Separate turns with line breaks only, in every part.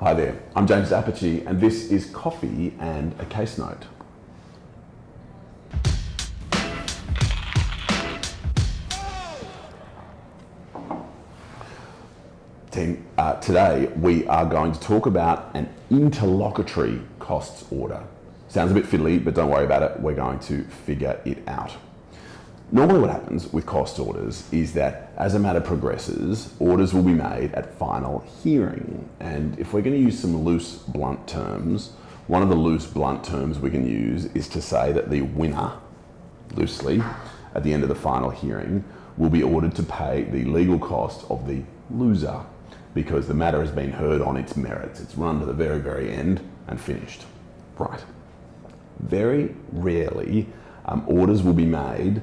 Hi there, I'm James Appice and this is Coffee and a Case Note. Team, today we are going to talk about an interlocutory costs order. Sounds a bit fiddly, but don't worry about it, we're going to figure it out. Normally what happens with cost orders is that as a matter progresses, orders will be made at final hearing. And if we're going to use some loose, blunt terms, one of the loose, blunt terms we can use is to say that the winner, loosely, at the end of the final hearing, will be ordered to pay the legal cost of the loser because the matter has been heard on its merits. It's run to the very, very end and finished. Right. Very rarely, orders will be made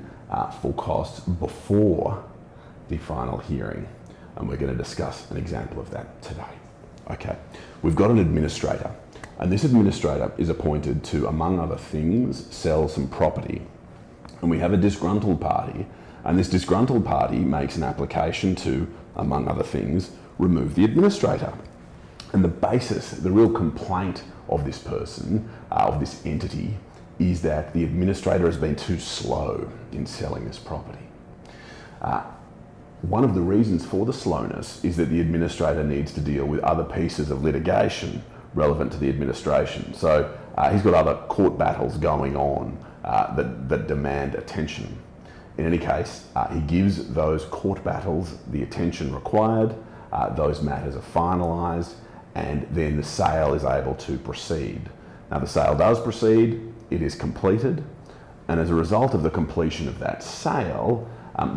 for costs before the final hearing, and we're going to discuss an example of that today. Okay, we've got an administrator, and this administrator is appointed to, among other things, sell some property. And we have a disgruntled party, and this disgruntled party makes an application to, among other things, remove the administrator. And the basis, the real complaint of this person, of this entity, is that the administrator has been too slow in selling this property. One of the reasons for the slowness is that the administrator needs to deal with other pieces of litigation relevant to the administration. So he's got other court battles going on that demand attention. In any case, he gives those court battles the attention required, those matters are finalised, and then the sale is able to proceed. Now the sale does proceed, it is completed, and as a result of the completion of that sale,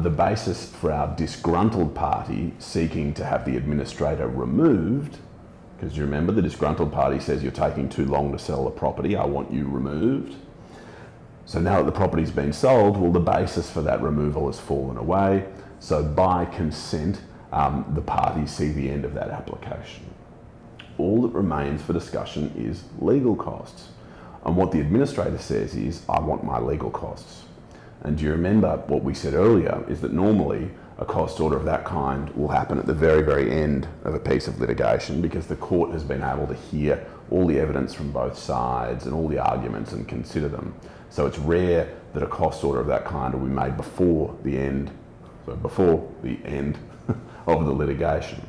the basis for our disgruntled party seeking to have the administrator removed, because you remember the disgruntled party says you're taking too long to sell the property, I want you removed. So now that the property's been sold, well, the basis for that removal has fallen away, so by consent, the parties see the end of that application. All that remains for discussion is legal costs. And what the administrator says is, I want my legal costs. And do you remember what we said earlier is that normally a cost order of that kind will happen at the very, very end of a piece of litigation because the court has been able to hear all the evidence from both sides and all the arguments and consider them. So it's rare that a cost order of that kind will be made before the end of the litigation.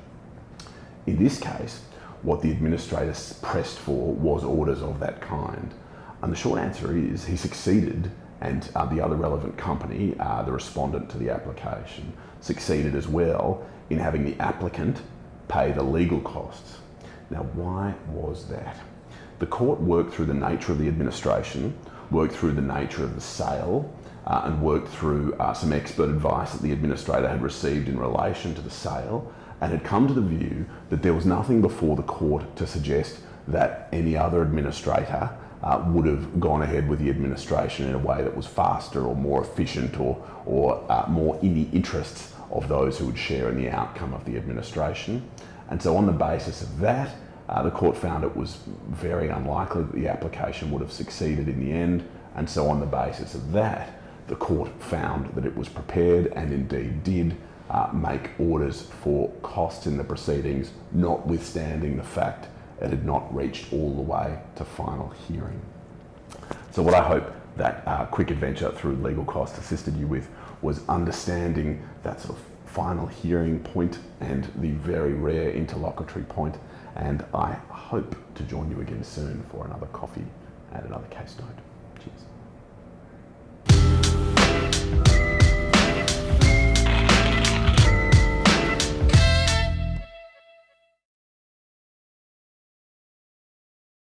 In this case, what the administrator pressed for was orders of that kind. And the short answer is he succeeded, and the other relevant company, the respondent to the application, succeeded as well in having the applicant pay the legal costs. Now, why was that? The court worked through the nature of the administration, worked through the nature of the sale, and worked through some expert advice that the administrator had received in relation to the sale, and had come to the view that there was nothing before the court to suggest that any other administrator would have gone ahead with the administration in a way that was faster or more efficient or more in the interests of those who would share in the outcome of the administration. And so on the basis of that, the court found it was very unlikely that the application would have succeeded in the end. And so on the basis of that, the court found that it was prepared and indeed did make orders for costs in the proceedings, notwithstanding the fact it had not reached all the way to final hearing. So what I hope that quick adventure through legal costs assisted you with was understanding that sort of final hearing point and the very rare interlocutory point, and I hope to join you again soon for another coffee and another case note. Cheers.